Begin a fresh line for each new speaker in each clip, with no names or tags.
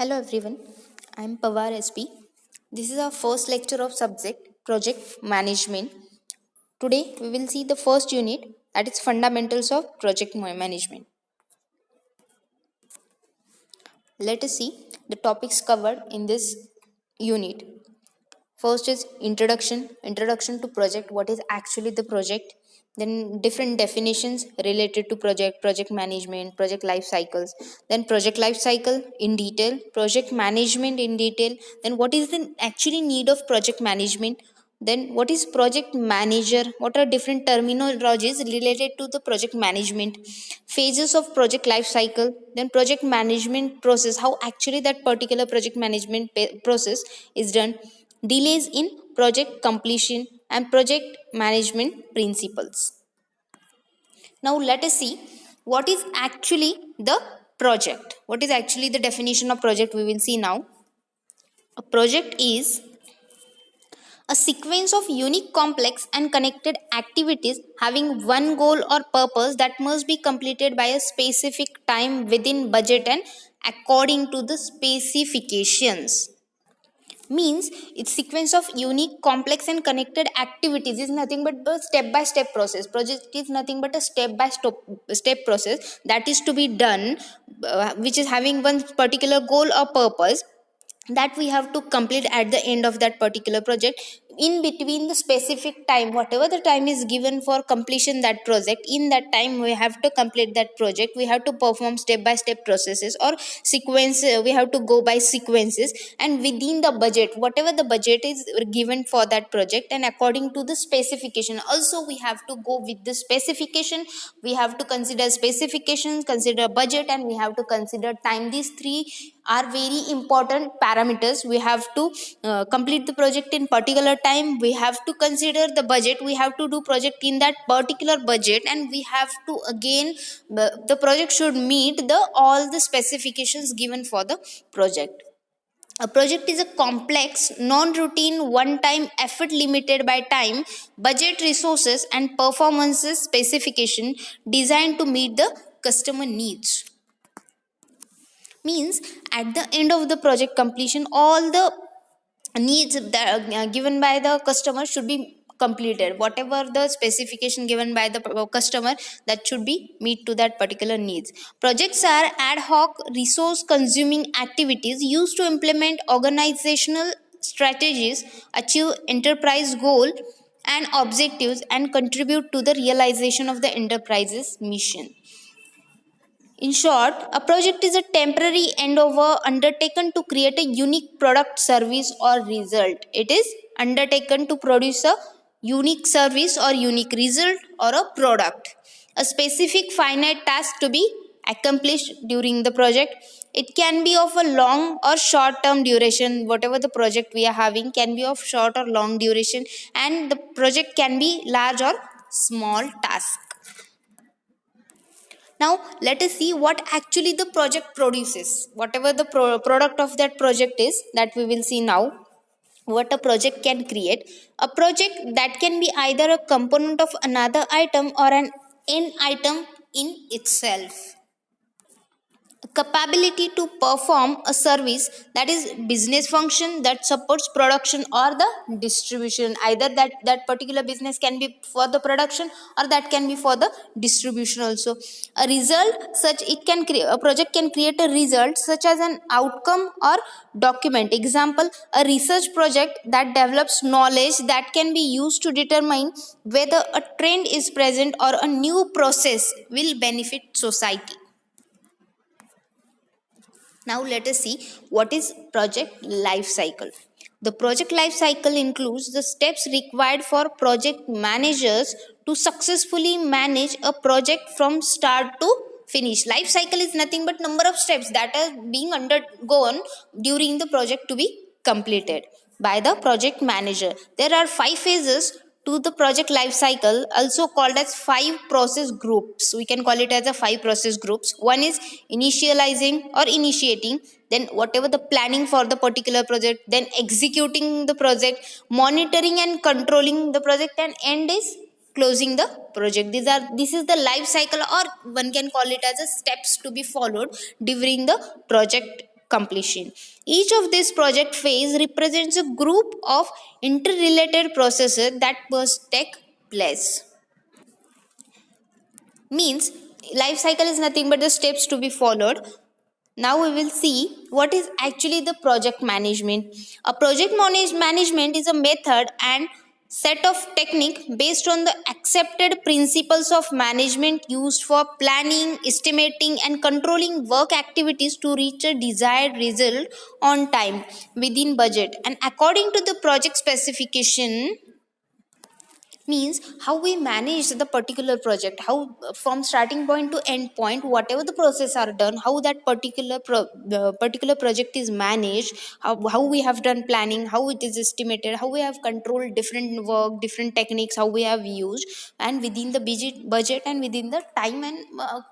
Hello everyone, I am Pawar SP. This is our first lecture of subject Project Management. Today we will see the first unit, that is Fundamentals of Project Management. Let us see the topics covered in this unit. First is introduction to project, what is actually the project, then different definitions related to project management, project life cycles, then project life cycle in detail, project management in detail, then what is the actually need of project management, then what is project manager, what are different terminologies related to the project management, phases of project life cycle, then project management process, how actually that particular project management process is done, delays in project completion, and project management principles. Now let us see what is actually the project. What is actually the definition of project we will see now. A project is a sequence of unique, complex, and connected activities having one goal or purpose that must be completed by a specific time within budget and according to the specifications. Means it's sequence of unique, complex, and connected activities is nothing but the step by step process. Project is nothing but a step by step process that is to be done, which is having one particular goal or purpose that we have to complete at the end of that particular project. In between the specific time, whatever the time is given for completion that project, in that time we have to complete that project. We have to perform step by step processes or sequence. We have to go by sequences, and within the budget, whatever the budget is given for that project, and according to the specification also we have to go with the specification. We have to consider specifications, consider budget, and we have to consider time. These three are very important parameters. We have to complete the project in particular time. We have to consider the budget. We have to do project in that particular budget, and we have to again the project should meet the all the specifications given for the project. A project is a complex, non-routine, one-time effort limited by time, budget, resources, and performances specification designed to meet the customer needs. Means at the end of the project completion, all the needs that are given by the customer should be completed. Whatever the specification given by the customer, that should be meet to that particular needs. Projects are ad hoc, resource consuming activities used to implement organizational strategies, achieve enterprise goal and objectives, and contribute to the realization of the enterprise's mission. In short, a project is a temporary endeavor undertaken to create a unique product, service, or result. It is undertaken to produce a unique service or unique result or a product. A specific finite task to be accomplished during the project. It can be of a long or short term duration. Whatever the project we are having can be of short or long duration, and the project can be large or small task. Now let us see what actually the project produces. Whatever the product of that project is, that we will see now. What a project can create. A project that can be either a component of another item or an end item in itself. Capability to perform a service, that is business function that supports production or the distribution. Either that particular business can be for the production or that can be for the distribution also. A result, such it can create, a project can create a result such as an outcome or document. Example, a research project that develops knowledge that can be used to determine whether a trend is present or a new process will benefit society. Now let us see what is project life cycle. The project life cycle includes the steps required for project managers to successfully manage a project from start to finish. Life cycle is nothing but number of steps that are being undergone during the project to be completed by the project manager. There are 5 phases to the project life cycle, also called as 5 process groups. We can call it as a 5 process groups. One is initializing or initiating, then whatever the planning for the particular project, then executing the project, monitoring and controlling the project, and end is closing the project. This is the life cycle, or one can call it as a steps to be followed during the project completion. Each of this project phase represents a group of interrelated processes that must take place. Means life cycle is nothing but the steps to be followed. Now we will see what is actually the project management. A management is a method and set of technique based on the accepted principles of management used for planning, estimating and controlling work activities to reach a desired result on time, within budget and according to the project specification. Means how we manage the particular project, how from starting point to end point whatever the process are done, how that particular project is managed, how we have done planning, how it is estimated, how we have controlled different work, different techniques, how we have used, and within the budget and within the time, and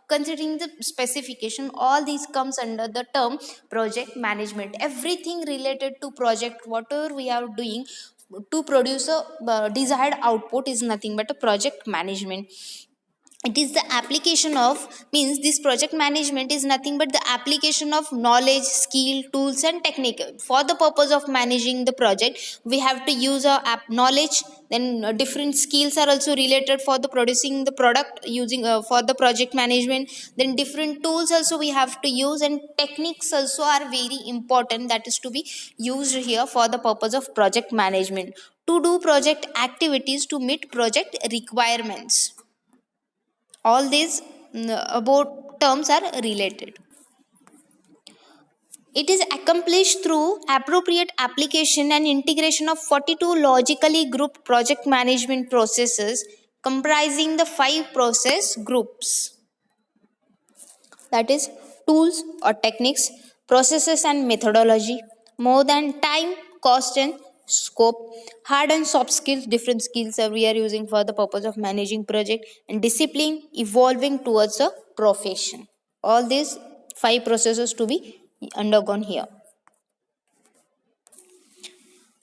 considering the specification, all these comes under the term project management. Everything related to project, whatever we are doing to produce a desired output, is nothing but a project management. It is the application of, means this project management is nothing but the application of knowledge, skill, tools and technique. For the purpose of managing the project, we have to use our knowledge, then different skills are also related for the producing the product using for the project management, then different tools also we have to use, and techniques also are very important, that is to be used here for the purpose of project management to do project activities to meet project requirements. All these about terms are related. It is accomplished through appropriate application and integration of 42 logically grouped project management processes comprising the 5 process groups, that is tools or techniques, processes and methodology, more than time, cost and scope, hard and soft skills, different skills that we are using for the purpose of managing project, and discipline evolving towards a profession. All these 5 processes to be undergone here.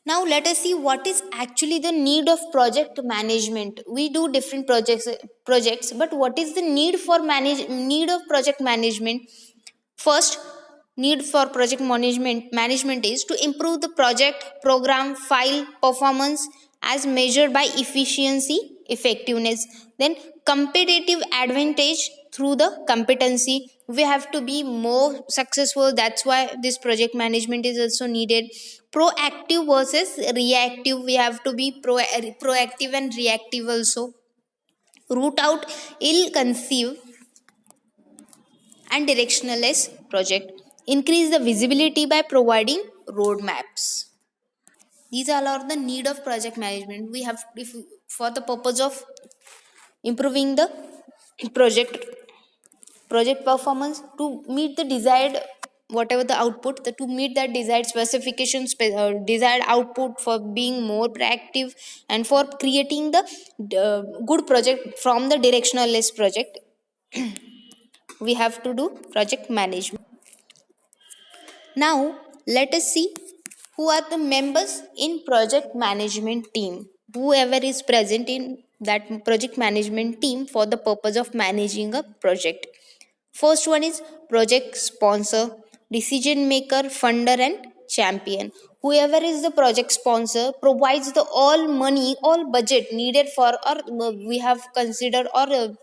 Now let us see what is actually the need of project management. We do different projects, but what is the need of project management? First, need for project management is to improve the project program file performance as measured by efficiency, effectiveness, then competitive advantage through the competency. We have to be more successful, that's why this project management is also needed. Proactive versus reactive, we have to be proactive and reactive also. Root out ill conceived and directionless project. Increase the visibility by providing roadmaps. These all are the need of project management. We have, if for the purpose of improving the project performance to meet the desired whatever the output, to meet that desired specifications, desired output, for being more proactive and for creating the good project from the directionless project. We have to do project management. Now, let us see who are the members in project management team. Whoever is present in that project management team for the purpose of managing a project. First one is project sponsor, decision maker, funder and champion. Whoever is the project sponsor provides the all money, all budget needed for, or we have considered or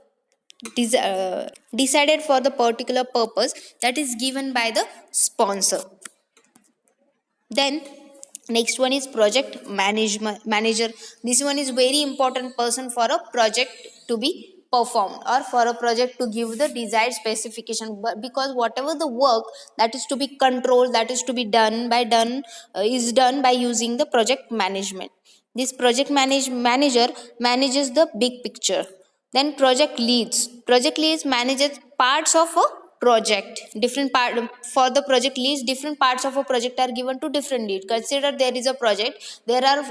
decided for the particular purpose that is given by the sponsor. Then next one is project manager. This one is very important person for a project to be performed or for a project to give the desired specification, but because whatever the work that is to be controlled, that is to be is done by using the project management. This project manager manages the big picture. Then project leads manages parts of a project. Different part for the project leads, different parts of a project are given to different lead. Consider there is a project, there are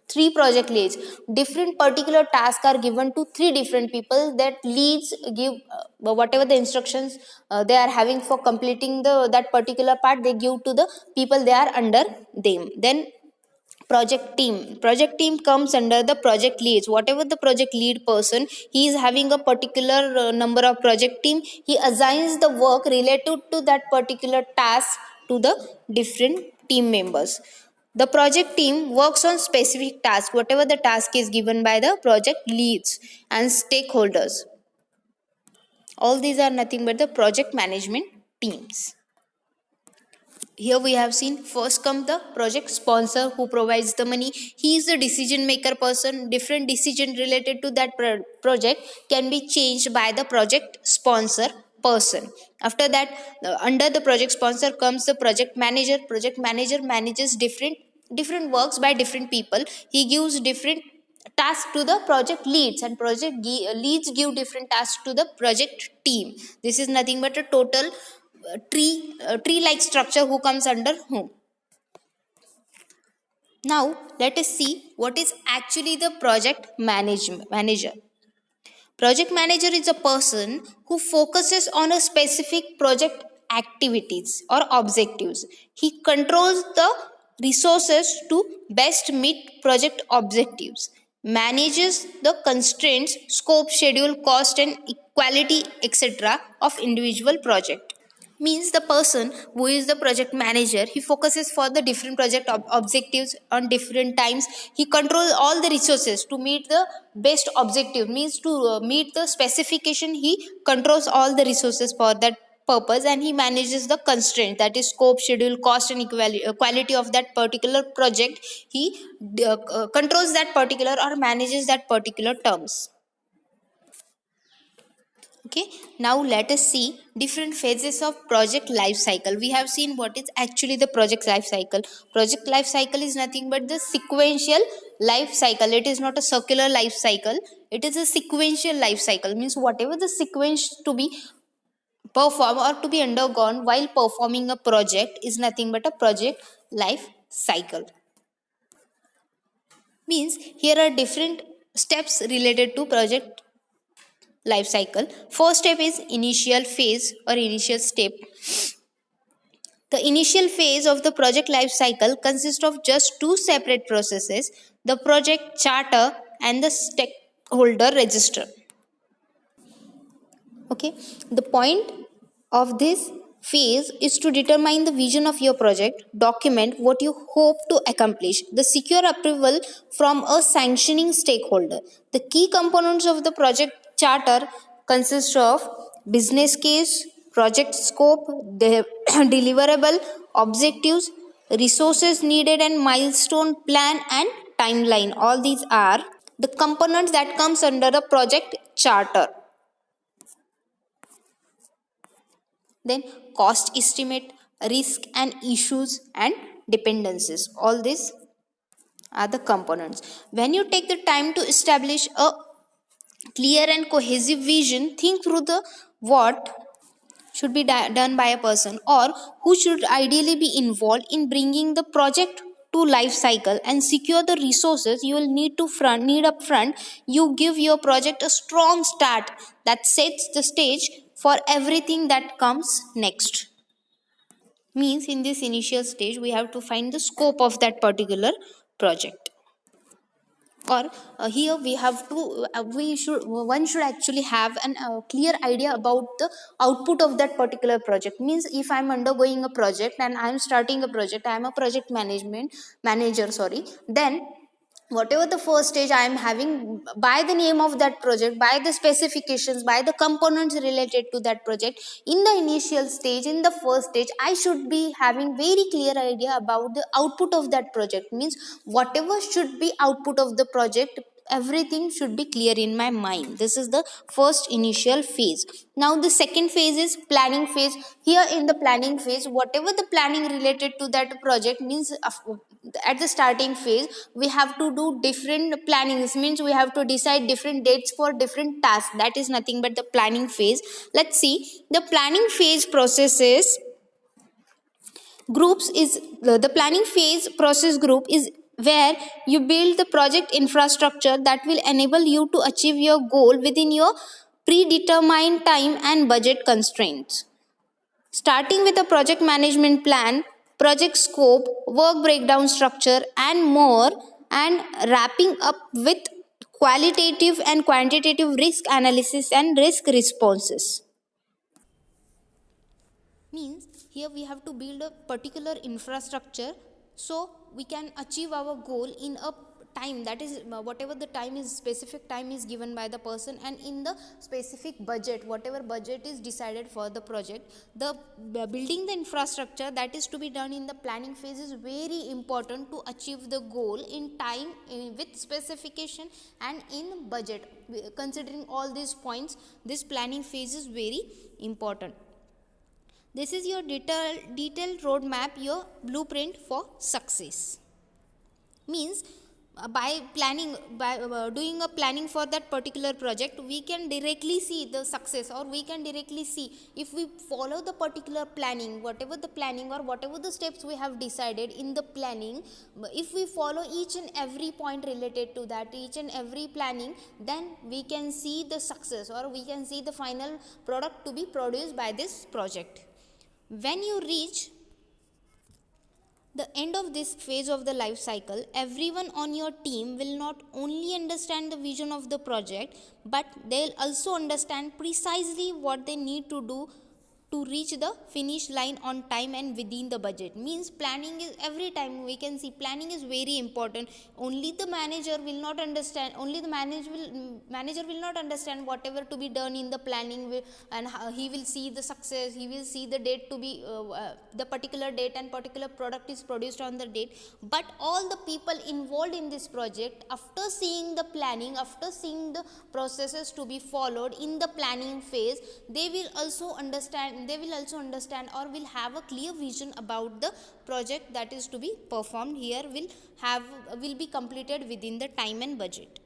3 project leads, different particular tasks are given to 3 different people. That leads give whatever the instructions they are having for completing the that particular part, they give to the people they are under them. Then project team comes under the project leads. Whatever the project lead person, he is having a particular number of project team, he assigns the work related to that particular task to the different team members. The project team works on specific task, whatever the task is given by the project leads and stakeholders. All these are nothing but the project management teams. Here we have seen first come the project sponsor who provides the money. He is the decision maker person. Different decision related to that project can be changed by the project sponsor person. After that, under the project sponsor comes the project manager. Project manager manages different works by different people. He gives different tasks to the project leads, and leads give different tasks to the project team. This is nothing but a total tree like structure who comes under whom. Now let us see what is actually the manager. Project manager is a person who focuses on a specific project activities or objectives. He controls the resources to best meet project objectives, manages the constraints, scope, schedule, cost, and quality, etc. of individual project. Means the person who is the project manager, he focuses for the different project objectives on different times. He controls all the resources to meet the best objective, means to meet the specification. He controls all the resources for that purpose, and he manages the constraint, that is scope, schedule, cost, and quality of that particular project. He controls that particular or manages that particular terms. Okay, now let us see different phases of project life cycle. We have seen what is actually the project life cycle. Project life cycle is nothing but the sequential life cycle. It is not a circular life cycle, it is a sequential life cycle. Means whatever the sequence to be performed or to be undergone while performing a project is nothing but a project life cycle. Means here are different steps related to project life cycle. First step is initial phase or initial step. The initial phase of the project life cycle consists of just two separate processes: the project charter and the stakeholder register. Okay, the point of this phase is to determine the vision of your project, document what you hope to accomplish, the secure approval from a sanctioning stakeholder. The key components of the project charter consist of business case, project scope, deliverable, objectives, resources needed, and milestone plan and timeline. All these are the components that comes under the project charter. Then cost estimate, risk and issues, and dependencies. All these are the components. When you take the time to establish a clear and cohesive vision, think through the what should be done by a person or who should ideally be involved in bringing the project to life cycle, and secure the resources you will need up front. You give your project a strong start that sets the stage for everything that comes next. Means in this initial stage we have to find the scope of that particular project, or here we have to we should one should actually have an clear idea about the output of that particular project. Means if I'm undergoing a project and I'm starting a project, I'm a project management manager, sorry, then whatever the first stage I am having, by the name of that project, by the specifications, by the components related to that project, in the initial stage, in the first stage, I should be having very clear idea about the output of that project. Means whatever should be output of the project, everything should be clear in my mind. This is the first initial phase. Now the second phase is planning phase. Here in the planning phase, whatever the planning related to that project, means at the starting phase we have to do different plannings. Means we have to decide different dates for different tasks. That is nothing but the planning phase. Let's see the planning phase processes groups. Is the planning phase process group is where you build the project infrastructure that will enable you to achieve your goal within your predetermined time and budget constraints. Starting with a project management plan, project scope, work breakdown structure, and more, and wrapping up with qualitative and quantitative risk analysis and risk responses. Means here we have to build a particular infrastructure so we can achieve our goal in a time, that is whatever the time is, specific time is given by the person, and in the specific budget, whatever budget is decided for the project. The building the infrastructure that is to be done in the planning phase is very important to achieve the goal in time, with specification and in budget. Considering all these points, this planning phase is very important. This is your detailed roadmap, your blueprint for success. Means by planning, by doing a planning for that particular project, we can directly see the success, or we can directly see if we follow the particular planning, whatever the planning or whatever the steps we have decided in the planning, if we follow each and every point related to that, each and every planning, then we can see the success, or we can see the final product to be produced by this project. When you reach the end of this phase of the life cycle, everyone on your team will not only understand the vision of the project, but they'll also understand precisely what they need to do to reach the finish line on time and within the budget. Means planning is, every time we can see planning is very important. Only the manager will not understand, only the manager will not understand whatever to be done in the planning, and he will see the success, he will see the date to be the particular date and particular product is produced on the date. But all the people involved in this project, after seeing the planning, after seeing the processes to be followed in the planning phase, they will also understand, or will have a clear vision about the project that is to be performed here, will be completed within the time and budget.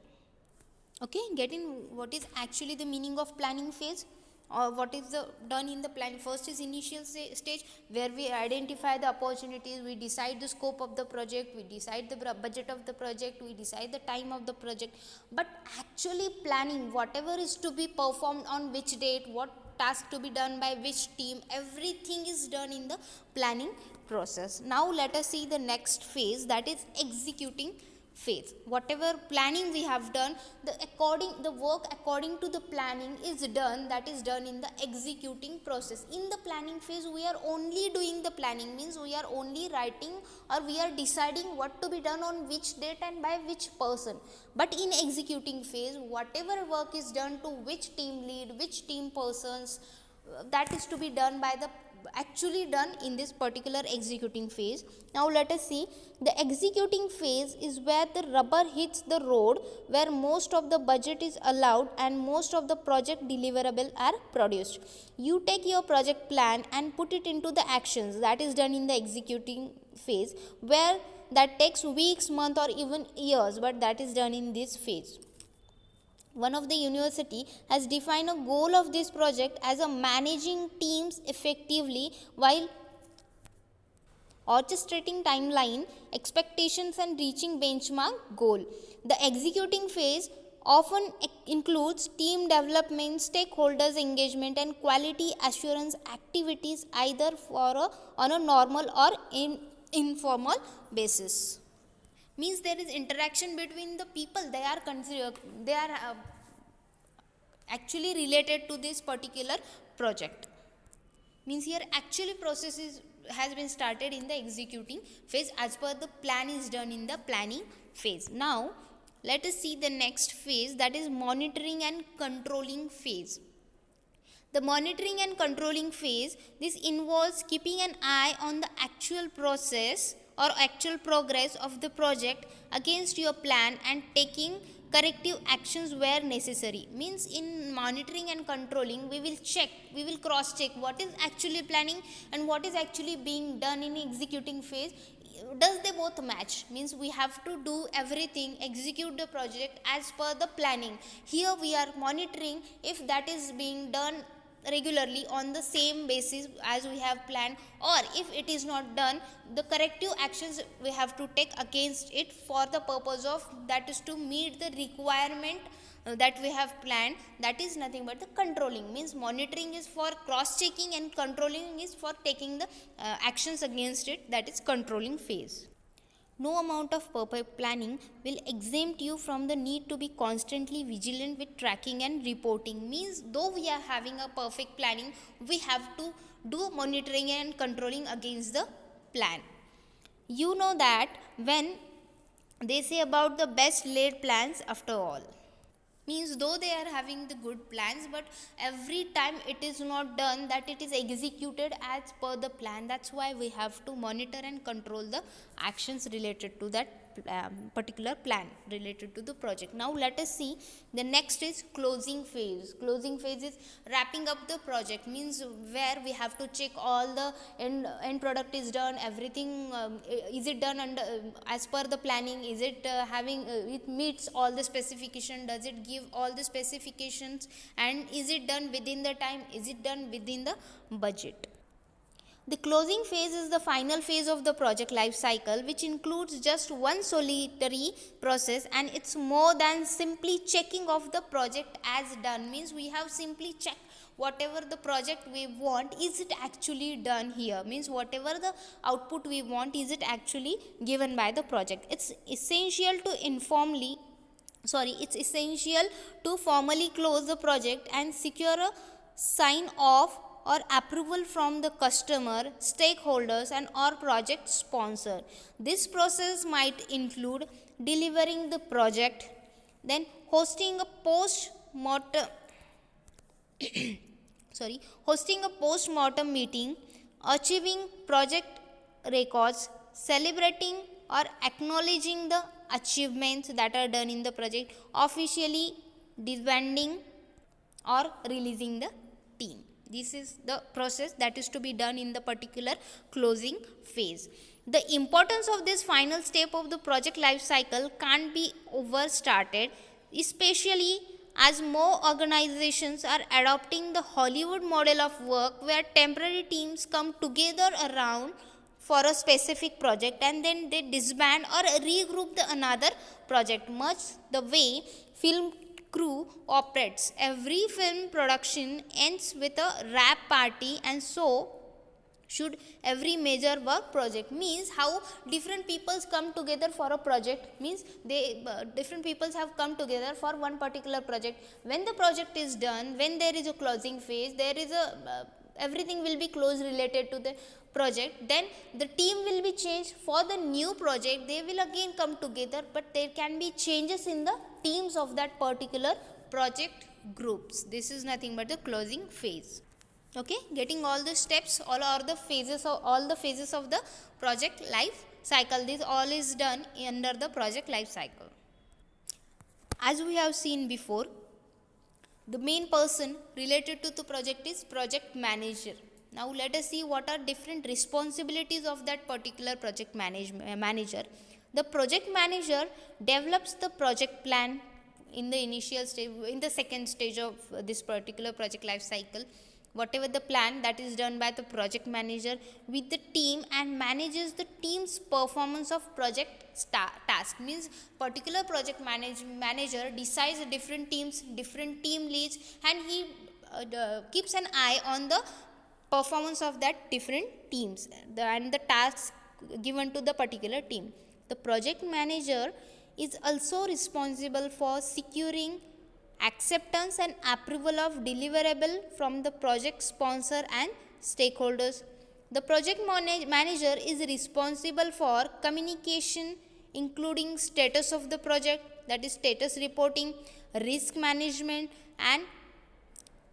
Okay, getting what is actually the meaning of planning phase, or what is the done in the plan. First is initial stage, where we identify the opportunities, we decide the scope of the project, we decide the budget of the project, we decide the time of the project. But actually planning, whatever is to be performed on which date, what task to be done by which team, everything is done in the planning process. Now let us see the next phase, that is executing phase. Whatever planning we have done, the work according to the planning is done, that is done in the executing process. In the planning phase, we are only doing the planning, means we are only writing, or we are deciding what to be done on which date and by which person. But in executing phase, whatever work is done to which team lead, which team persons, that is to be done by the actually done in this particular executing phase. Now let us see, the executing phase is where the rubber hits the road, where most of the budget is allowed and most of the project deliverable are produced. You take your project plan and put it into the actions, that is done in the executing phase, where that takes weeks, months, or even years, but that is done in this phase. One of the university has defined a goal of this project as a managing teams effectively while orchestrating timeline, expectations, and reaching benchmark goal. The executing phase often includes team development, stakeholders engagement, and quality assurance activities, either on a normal or informal basis. Means there is interaction between the people, they are actually related to this particular project. Means here actually has been started in the executing phase, as per the plan is done in the planning phase. Now let us see the next phase, that is monitoring and controlling phase. The monitoring and controlling phase, this involves keeping an eye on the actual process or actual progress of the project against your plan and taking corrective actions where necessary. Means in monitoring and controlling, we will cross check what is actually planning and what is actually being done in executing phase. Does they both match? Means we have to do everything, execute the project as per the planning. Here we are monitoring if that is being done regularly on the same basis as we have planned, or if it is not done, the corrective actions we have to take against it for the purpose of, that is to meet the requirement that we have planned. That is nothing but the controlling. Means monitoring is for cross checking and controlling is for taking the actions against it, that is controlling phase. No amount of perfect planning will exempt you from the need to be constantly vigilant with tracking and reporting. Means though we are having a perfect planning, we have to do monitoring and controlling against the plan. You know that when they say about the best laid plans after all, means though they are having the good plans, but every time it is not done that it is executed as per the plan. That's why we have to monitor and control the actions related to that particular plan related to the project. Now let us see the next is closing phase. Closing phase is wrapping up the project, means where we have to check all the end product is done, everything is it done under as per the planning, is it it meets all the specification, does it give all the specifications, and is it done within the time, is it done within the budget. The closing phase is the final phase of the project life cycle, which includes just one solitary process, and it's more than simply checking off the project as done. Means we have simply checked whatever the project we want, is it actually done here, means whatever the output we want, is it actually given by the project. It's essential to formally close the project and secure a sign off or approval from the customer, stakeholders, and or project sponsor. This process might include delivering the project, then hosting a post-mortem meeting, achieving project records, celebrating or acknowledging the achievements that are done in the project, officially disbanding or releasing the team. This is the process that is to be done in the particular closing phase. The importance of this final step of the project life cycle can't be overstated, especially as more organizations are adopting the Hollywood model of work, where temporary teams come together around for a specific project and then they disband or regroup the another project, much the way film crew operates. Every film production ends with a wrap party, and so should every major work project. Means how different peoples come together for a project, means they different peoples have come together for one particular project. When the project is done, when there is a closing phase, there is a everything will be closed related to the project, then the team will be changed for the new project, they will again come together, but there can be changes in the teams of that particular project groups. This is nothing but the closing phase. Okay, getting all the steps, all the phases of the project life cycle, this all is done under the project life cycle. As we have seen before, the main person related to the project is project manager. Now let us see what are different responsibilities of that particular project manager. The project manager develops the project plan in the initial stage, in the second stage of this particular project life cycle. Whatever the plan that is done by the project manager with the team and manages the team's performance of project task. Means particular project manager decides the different teams, different team leads, and he keeps an eye on the performance of that different teams and the tasks given to the particular team. The project manager is also responsible for securing acceptance and approval of deliverable from the project sponsor and stakeholders. The project manager is responsible for communication, including status of the project, that is status reporting, risk management, and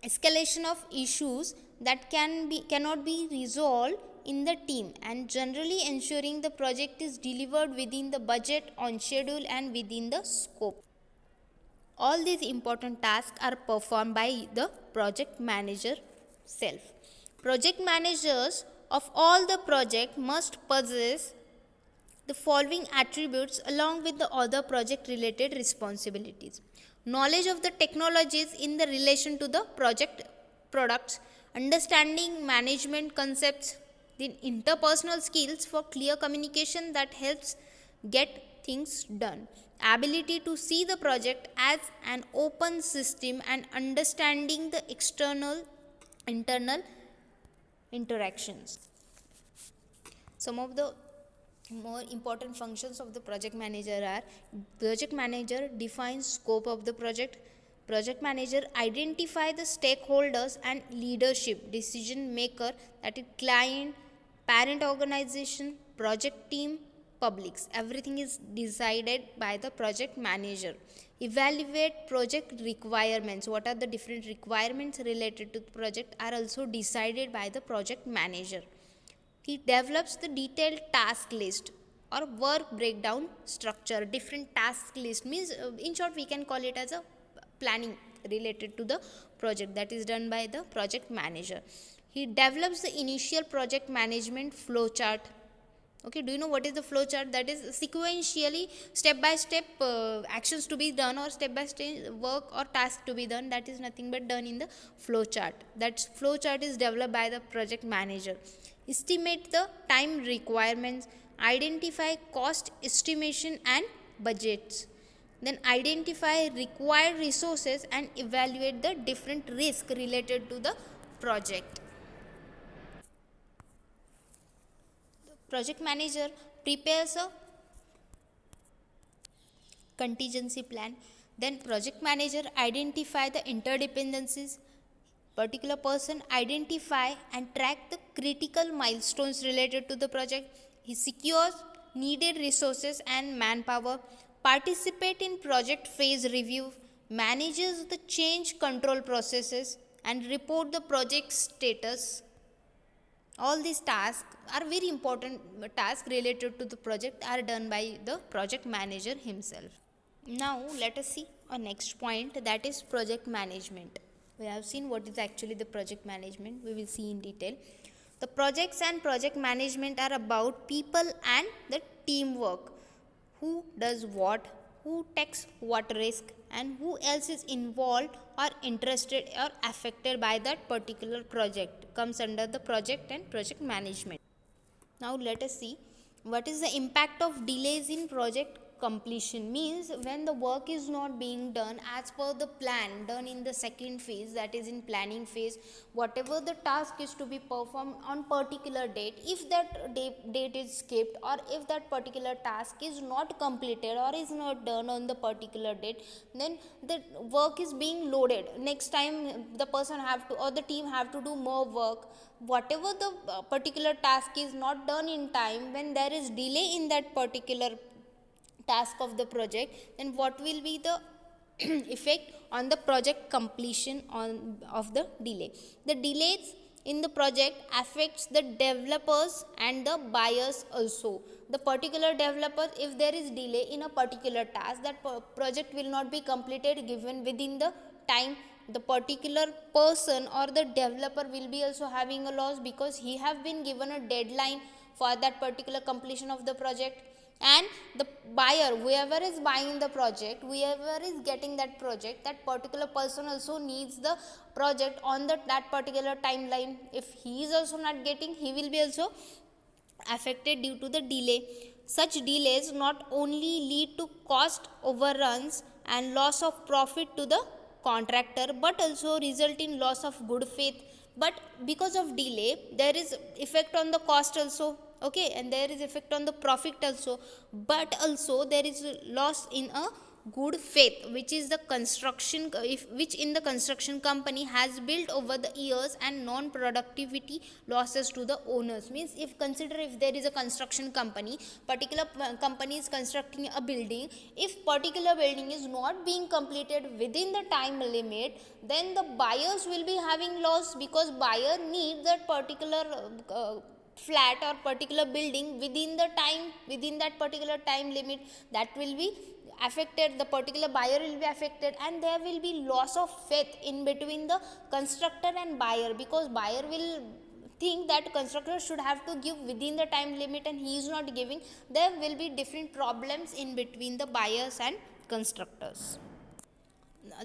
escalation of issues that cannot be resolved in the team, and generally ensuring the project is delivered within the budget, on schedule, and within the scope. All these important tasks are performed by the project manager self. Project managers of all the project must possess the following attributes along with the other project related responsibilities: knowledge of the technologies in the relation to the project products, understanding management concepts, then interpersonal skills for clear communication that helps get things done, ability to see the project as an open system, and understanding the internal interactions. Some of the more important functions of the project manager are: project manager defines scope of the project manager identify the stakeholders and leadership decision maker, that is client, parent organization, project team, publics. Everything is decided by the project manager. Evaluate project requirements. What are the different requirements related to the project are also decided by the project manager. He develops the detailed task list or work breakdown structure. Different task list means, in short, we can call it as a planning related to the project, that is done by the project manager. He develops the initial project management flow chart. Okay, do you know what is the flow chart? That is sequentially step by step actions to be done, or step by step work or task to be done. That is nothing but done in the flow chart. That flow chart is developed by the project manager. Estimate the time requirements, identify cost estimation and budgets, then identify required resources and evaluate the different risk related to the project. Project manager prepares a contingency plan. Then project manager identify the interdependencies. Particular person identify and track the critical milestones related to the project. He secures needed resources and manpower, participate in project phase review, manages the change control processes, and report the project status. All these tasks are very important tasks related to the project are done by the project manager himself. Now let us see our next point, that is project management. We have seen what is actually the project management. We will see in detail. The projects and project management are about people and the teamwork. Who does what, who takes what risk, and who else is involved or interested or affected by that particular project comes under the project and project management. Now let us see what is the impact of delays in project completion. Means when the work is not being done as per the plan, done in the second phase, that is in planning phase, whatever the task is to be performed on particular date, if that date is skipped, or if that particular task is not completed or is not done on the particular date, then the work is being loaded. Next time the person have to, or the team have to do more work. Whatever the particular task is not done in time, when there is delay in that particular task of the project, then what will be the effect on the project completion of the delay? The delays in the project affects the developers and the buyers also. The particular developer, if there is delay in a particular task, that project will not be completed given within the time. The particular person or the developer will be also having a loss, because he have been given a deadline for that particular completion of the project. And the buyer, whoever is buying the project, whoever is getting that project, that particular person also needs the project on that particular timeline. If he is also not getting, he will be also affected due to the delay. Such delays not only lead to cost overruns and loss of profit to the contractor, but also result in loss of good faith. But because of delay, there is effect on the cost also, okay, and there is effect on the profit also, but also there is loss in a good faith, which is the construction, which in the construction company has built over the years, and non productivity losses to the owners. Means, if consider, if there is a construction company, particular company is constructing a building, if particular building is not being completed within the time limit, then the buyers will be having loss, because buyer need that particular flat or particular building within that particular time limit. That will be affected, the particular buyer will be affected, and there will be loss of faith in between the constructor and buyer, because buyer will think that constructor should have to give within the time limit and he is not giving. There will be different problems in between the buyers and constructors.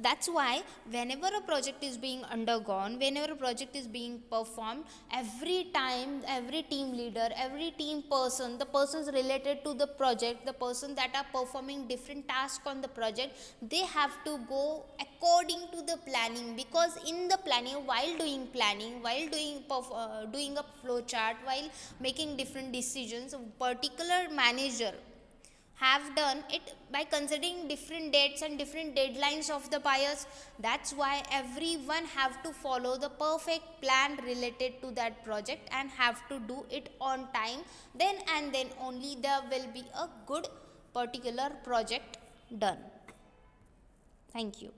That's why whenever a project is being undergone, whenever a project is being performed, every time every team leader, every team person, the persons related to the project, the person that are performing different tasks on the project, they have to go according to the planning. Because in the planning, while doing planning, while doing a flow chart, while making different decisions, a particular manager have done it by considering different dates and different deadlines of the buyers. That's why everyone have to follow the perfect plan related to that project and have to do it on time. Then and then only there will be a good particular project done. Thank you.